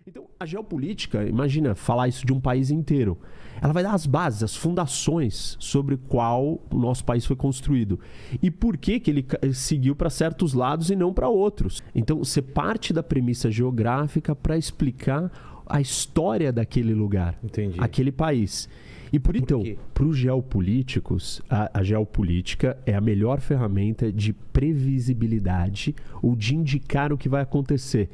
Então, a geopolítica, imagina falar isso de um país inteiro. Ela vai dar as bases, as fundações sobre qual o nosso país foi construído. E por que ele seguiu para certos lados e não para outros. Então, você parte da premissa geográfica para explicar a história daquele lugar, aquele país. E então, para os geopolíticos, a geopolítica é a melhor ferramenta de previsibilidade ou de indicar o que vai acontecer.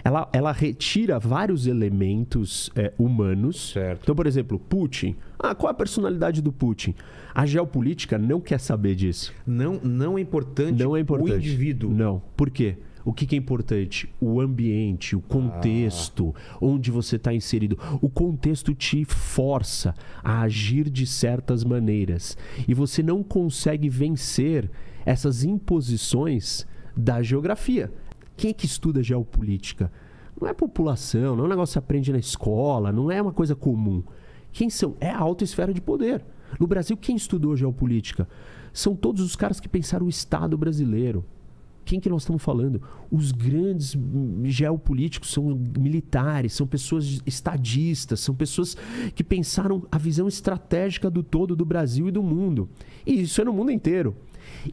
Ela retira vários elementos humanos. Certo. Então, por exemplo, Putin. Qual é a personalidade do Putin? A geopolítica não quer saber disso. Não é importante o indivíduo. Não. Por quê? O que é importante? O ambiente, o contexto, onde você está inserido. O contexto te força a agir de certas maneiras. E você não consegue vencer essas imposições da geografia. Quem é que estuda geopolítica? Não é população, não é um negócio que você aprende na escola, não é uma coisa comum. Quem são? É a alta esfera de poder. No Brasil, quem estudou geopolítica? São todos os caras que pensaram o Estado brasileiro. Quem que nós estamos falando? Os grandes geopolíticos são militares, são pessoas estadistas, são pessoas que pensaram a visão estratégica do todo do Brasil e do mundo. E isso é no mundo inteiro.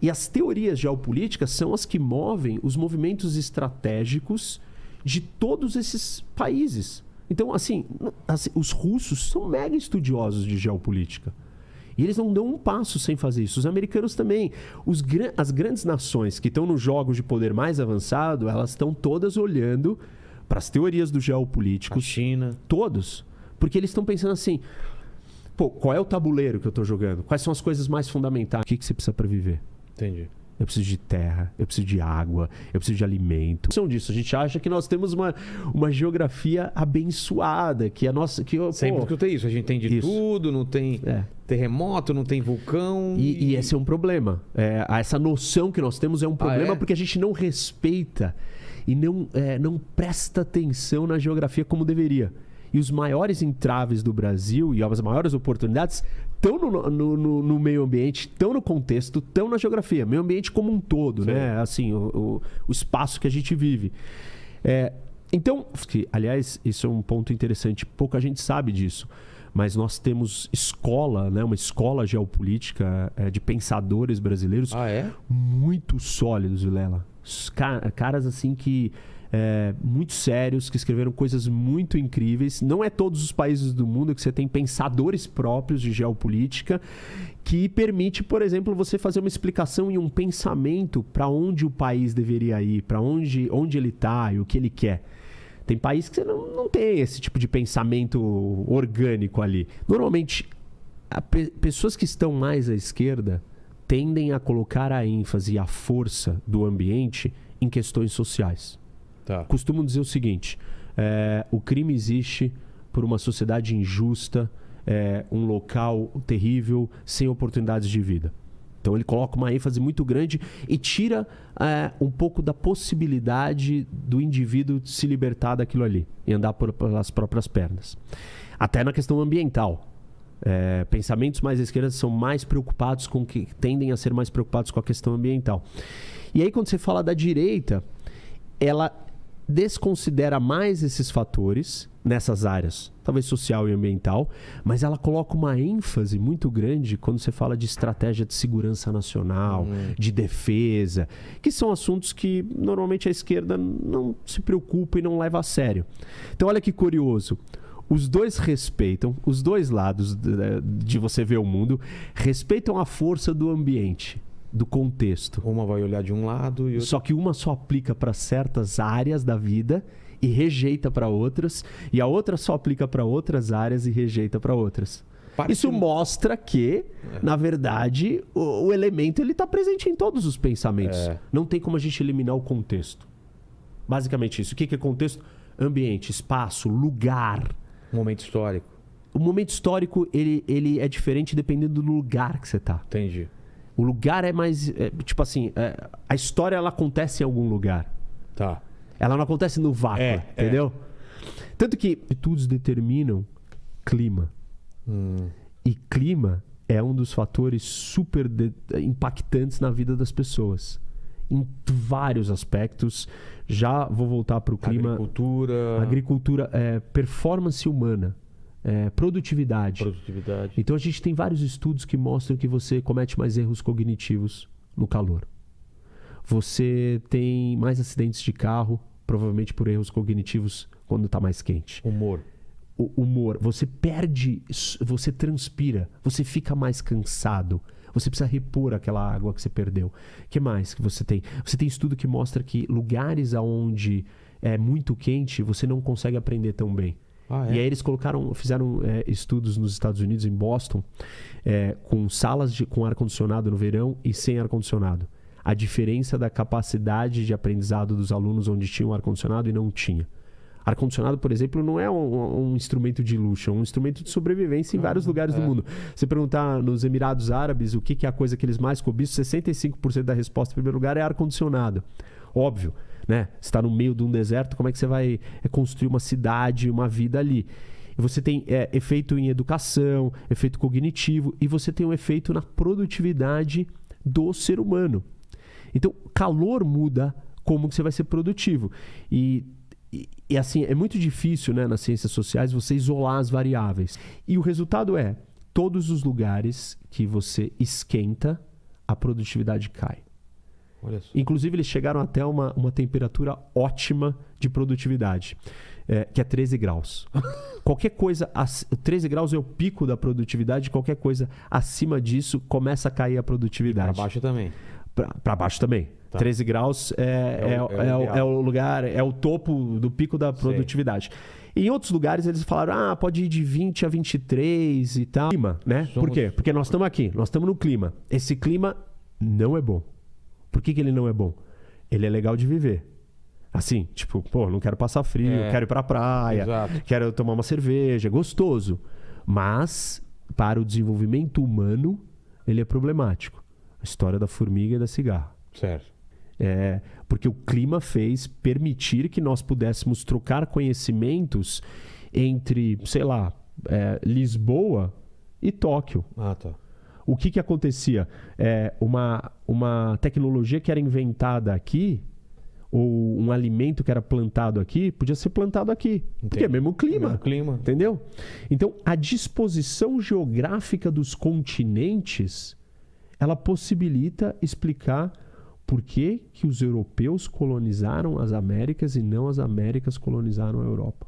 E as teorias geopolíticas são as que movem os movimentos estratégicos de todos esses países. Então, assim, os russos são mega estudiosos de geopolítica. E eles não dão um passo sem fazer isso. Os americanos também. As grandes nações que estão nos jogos de poder mais avançado, elas estão todas olhando para as teorias dos geopolíticos. A China. Todos. Porque eles estão pensando assim, qual é o tabuleiro que eu estou jogando? Quais são as coisas mais fundamentais? O que você precisa para viver? Entendi. Eu preciso de terra, eu preciso de água, eu preciso de alimento. A gente acha que nós temos uma geografia abençoada, que a nossa... Sempre que tem isso, a gente tem de tudo, não tem terremoto, não tem vulcão. E esse é um problema. Essa noção que nós temos é um problema porque a gente não respeita e não presta atenção na geografia como deveria. E os maiores entraves do Brasil e as maiores oportunidades estão no meio ambiente, estão no contexto, estão na geografia. Meio ambiente como um todo, né? Assim, o espaço que a gente vive. Então, aliás, isso é um ponto interessante. Pouca gente sabe disso. Mas nós temos escola, né? Uma escola geopolítica de pensadores brasileiros muito sólidos, Vilela. Caras assim que... muito sérios, que escreveram coisas muito incríveis. Não é todos os países do mundo que você tem pensadores próprios de geopolítica que permite, por exemplo, você fazer uma explicação e um pensamento para onde o país deveria ir, para onde ele está e o que ele quer. Tem países que você não tem esse tipo de pensamento orgânico ali. Normalmente, pessoas que estão mais à esquerda tendem a colocar a ênfase e a força do ambiente em questões sociais. Costumam dizer o seguinte, o crime existe por uma sociedade injusta, um local terrível, sem oportunidades de vida. Então ele coloca uma ênfase muito grande e tira um pouco da possibilidade do indivíduo se libertar daquilo ali e andar pelas próprias pernas. Até na questão ambiental. Pensamentos mais à esquerda são mais preocupados tendem a ser mais preocupados com a questão ambiental. E aí quando você fala da direita, ela desconsidera mais esses fatores nessas áreas, talvez social e ambiental, mas ela coloca uma ênfase muito grande quando você fala de estratégia de segurança nacional, de defesa, que são assuntos que normalmente a esquerda não se preocupa e não leva a sério. Então olha que curioso, os dois respeitam, os dois lados de você ver o mundo, respeitam a força do ambiente, do contexto. Uma vai olhar de um lado e outra... Só que uma só aplica para certas áreas da vida e rejeita para outras, e a outra só aplica para outras áreas e rejeita para outras. Isso mostra que, na verdade, o elemento está presente em todos os pensamentos. Não tem como a gente eliminar o contexto. Basicamente isso. O que é contexto? Ambiente, espaço, lugar. Momento histórico. O momento histórico ele é diferente dependendo do lugar que você está. Entendi. O lugar é mais... tipo assim, a história ela acontece em algum lugar. Ela não acontece no vácuo, entendeu? Tanto que estudos determinam clima. E clima é um dos fatores super impactantes na vida das pessoas. em vários aspectos. Já vou voltar para o clima. Agricultura, performance humana, produtividade. Então a gente tem vários estudos que mostram que você comete mais erros cognitivos no calor. Você tem mais acidentes de carro, provavelmente por erros cognitivos quando está mais quente. Humor. Você perde, você transpira, você fica mais cansado. Você precisa repor aquela água que você perdeu. O que mais que você tem? Você tem estudo que mostra que lugares onde é muito quente, você não consegue aprender tão bem. E aí eles fizeram estudos nos Estados Unidos, em Boston, com salas com ar-condicionado no verão e sem ar-condicionado. A diferença da capacidade de aprendizado dos alunos onde tinha um ar-condicionado e não tinha. Ar-condicionado, por exemplo, não é um instrumento de luxo, é um instrumento de sobrevivência em vários lugares do mundo. Você perguntar nos Emirados Árabes o que é a coisa que eles mais cobiçam, 65% da resposta, em primeiro lugar, é ar-condicionado. Óbvio, né? Você está no meio de um deserto, como é que você vai construir uma cidade, uma vida ali? E você tem efeito em educação, efeito cognitivo, e você tem um efeito na produtividade do ser humano. Então, calor muda como que você vai ser produtivo. E assim, é muito difícil, né, nas ciências sociais você isolar as variáveis. E o resultado é, todos os lugares que você esquenta, a produtividade cai. Olha só. Inclusive, eles chegaram até uma temperatura ótima de produtividade, que é 13 graus. Qualquer coisa, 13 graus é o pico da produtividade, qualquer coisa acima disso começa a cair a produtividade. Para baixo também. Para baixo também. Tá. 13 graus é o lugar, é o topo do pico da produtividade. Sei. Em outros lugares eles falaram, pode ir de 20 a 23 e tal. Clima, né? Por quê? Porque nós estamos aqui, nós estamos no clima. Esse clima não é bom. Por que ele não é bom? Ele é legal de viver. Assim, tipo, não quero passar frio, quero ir pra praia, quero tomar uma cerveja, gostoso. Mas, para o desenvolvimento humano, ele é problemático. A história da formiga e da cigarra. Certo. Porque o clima fez permitir que nós pudéssemos trocar conhecimentos entre, sei lá, Lisboa e Tóquio. Tá. O que acontecia? Uma tecnologia que era inventada aqui, ou um alimento que era plantado aqui, podia ser plantado aqui. Entendi. Porque é o mesmo clima. Entendeu? Então, a disposição geográfica dos continentes, ela possibilita explicar por que os europeus colonizaram as Américas e não as Américas colonizaram a Europa.